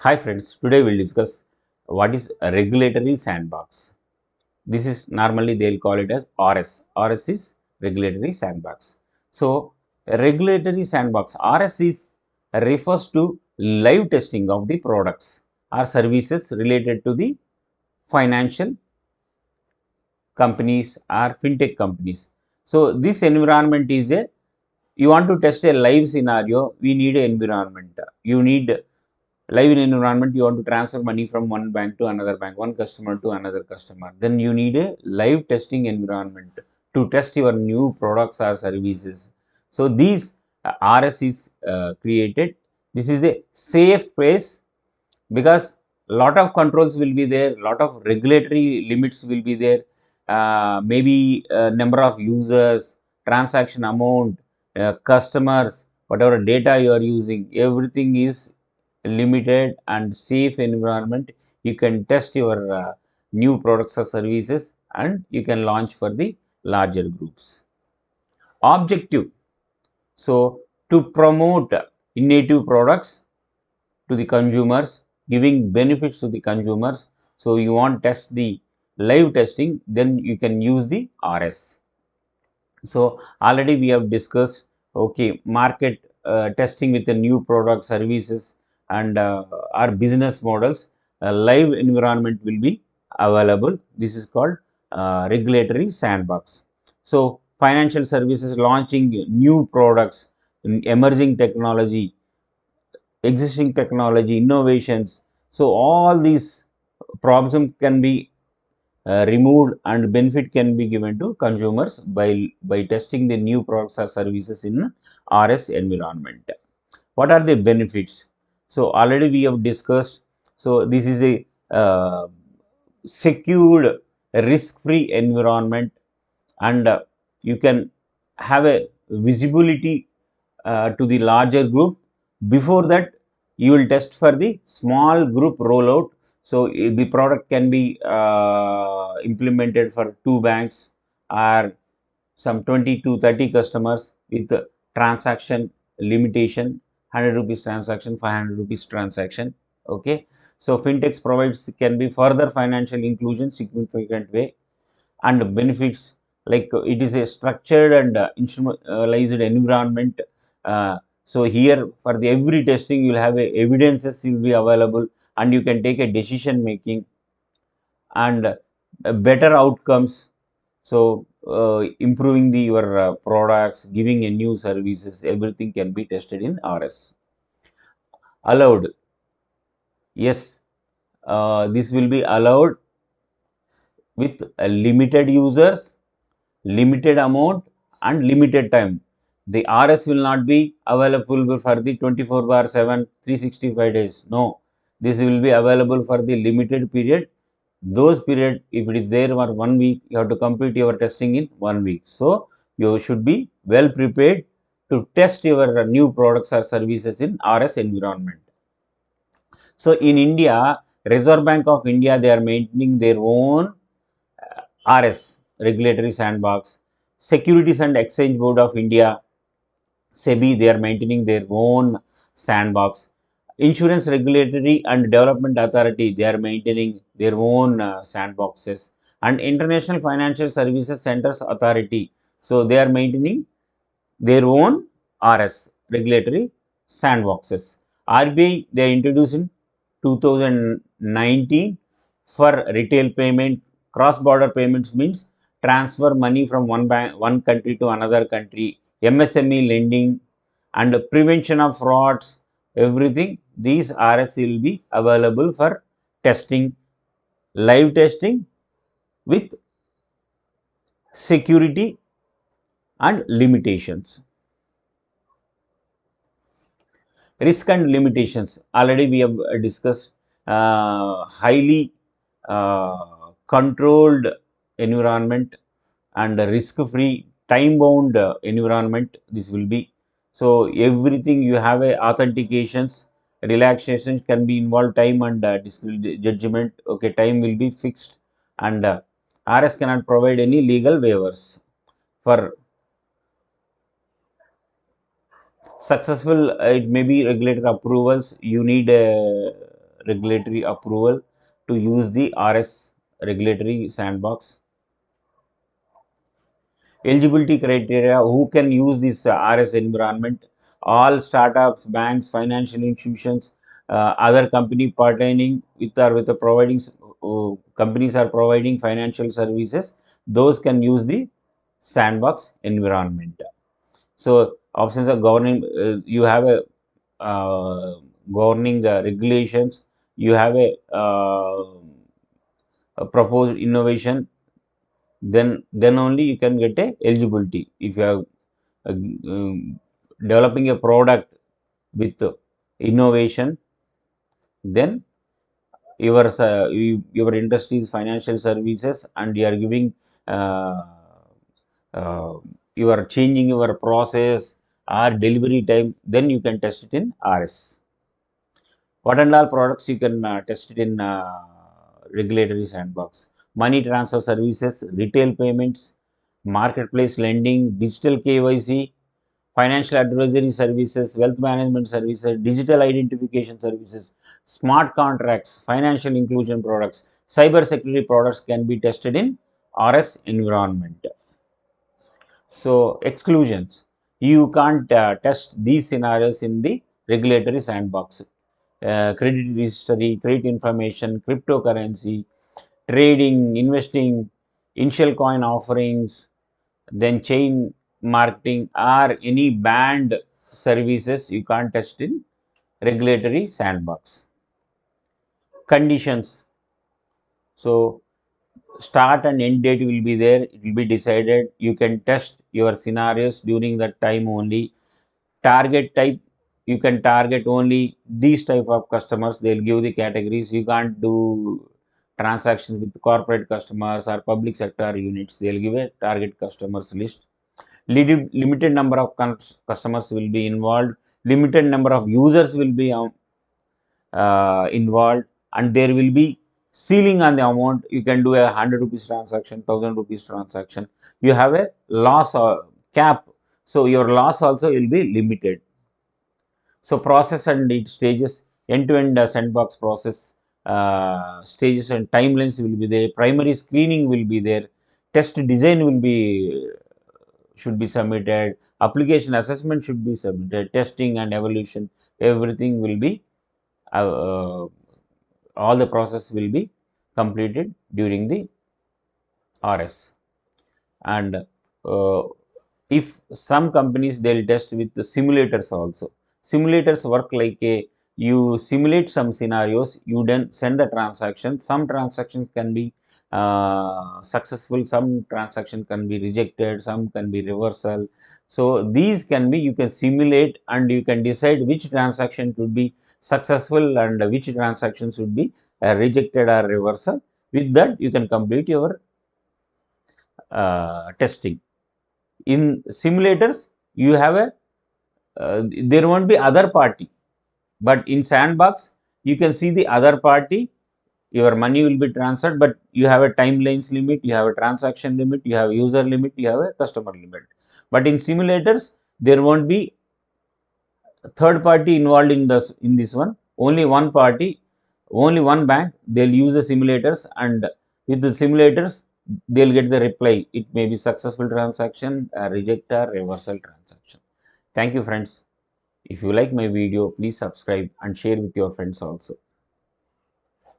Hi friends, today we'll discuss what is a regulatory sandbox. This is normally they'll call it as RS. RS is regulatory sandbox. So, a regulatory sandbox RS is refers to live testing of the products or services related to the financial companies or fintech companies. So, this environment is a you want to test a live scenario, we need an environment. You need live in environment, you want to transfer money from one bank to another bank, one customer to another customer, then you need a live testing environment to test your new products or services. So these RS is created. This is a safe place because lot of controls will be there, lot of regulatory limits will be there, maybe number of users, transaction amount, customers, whatever data you are using, everything is limited and safe environment. You can test your new products or services and you can launch for the larger groups. Objective: so to promote innovative products to the consumers, giving benefits to the consumers. So you want test the live testing, then you can use the RS. So already we have discussed, okay, market testing with the new product services and our business models. Live environment will be available. This is called regulatory sandbox. So financial services launching new products, emerging technology, existing technology, innovations. So all these problems can be removed and benefit can be given to consumers by testing the new products or services in RS environment. What are the benefits? So already we have discussed. So this is a secured, risk-free environment, and you can have a visibility to the larger group. Before that, you will test for the small group rollout. So the product can be implemented for 2 banks or some 20 to 30 customers with transaction limitation, 100 rupees transaction, 500 rupees transaction. Okay, so fintechs provides can be further financial inclusion significant way, and benefits like it is a structured and instrumentalized environment. So here for the every testing you will have a evidences will be available and you can take a decision making and better outcomes. So improving the your products, giving a new services, everything can be tested in RS. Allowed, yes, this will be allowed with limited users, limited amount and limited time. The RS will not be available for the 24/7, 365 days. No, this will be available for the limited period. Those period, if it is there for 1 week, you have to complete your testing in 1 week. So you should be well prepared to test your new products or services in RS environment. So in India, Reserve Bank of India, they are maintaining their own RS, regulatory sandbox. Securities and Exchange Board of India, SEBI, they are maintaining their own sandbox. Insurance Regulatory and Development Authority, they are maintaining their own sandboxes. And International Financial Services Centers Authority, so they are maintaining their own RS, regulatory sandboxes. RBI, they introduced in 2019 for retail payment. Cross-border payments means transfer money from one country to another country. MSME lending and prevention of frauds, everything. These RS will be available for testing, live testing with security and limitations. Risk and limitations, already we have discussed. Highly controlled environment and risk free time bound environment, this will be. So everything you have a authentications, relaxations can be involved, time and judgment. Okay, time will be fixed, and RS cannot provide any legal waivers. For successful, it may be regulator approvals, you need a regulatory approval to use the RS regulatory sandbox. Eligibility criteria, who can use this RS environment? All startups, banks, financial institutions, other company pertaining with the providing companies are providing financial services, those can use the sandbox environment. So options are governing, you have governing regulations, you have a proposed innovation, then only you can get a eligibility. If you are developing a product with innovation, then your industry is financial services and you are giving uh, uh, you are changing your process or delivery time, then you can test it in RS. What and all products you can test it in regulatory sandbox? Money transfer services, retail payments, marketplace lending, digital KYC, financial advisory services, wealth management services, digital identification services, smart contracts, financial inclusion products, cyber security products can be tested in RS environment. So, exclusions. You can't test these scenarios in the regulatory sandbox. Credit history, credit information, cryptocurrency, trading, investing, initial coin offerings, then chain marketing or any banned services you can't test in regulatory sandbox. Conditions. So, start and end date will be there, it will be decided. You can test your scenarios during that time only. Target type, you can target only these type of customers, they'll give the categories. You can't do transactions with corporate customers or public sector units, they'll give a target customers list. Limited number of customers will be involved, limited number of users will be involved, and there will be ceiling on the amount. You can do a 100 rupees transaction, 1000 rupees transaction, you have a loss or cap, so your loss also will be limited. So process and its stages, end-to-end sandbox process stages and timelines will be there. Primary screening will be there. Test design will be should be submitted. Application assessment should be submitted. Testing and evaluation, everything will be all the process will be completed during the RS. And if some companies, they'll test with the simulators also. Simulators work like a, you simulate some scenarios, you then send the transaction. Some transactions can be successful, some transaction can be rejected, some can be reversal. So these can be, you can simulate and you can decide which transaction should be successful and which transaction should be rejected or reversal. With that, you can complete your testing. In simulators, you have a there won't be other party, but in sandbox you can see the other party, your money will be transferred, but you have a timelines limit, you have a transaction limit, you have user limit, you have a customer limit. But in simulators, there won't be third party involved in this one, only one party, only one bank, they'll use the simulators, and with the simulators they'll get the reply, it may be successful transaction, reject or reversal transaction. Thank you friends. If you like my video, please subscribe and share with your friends also.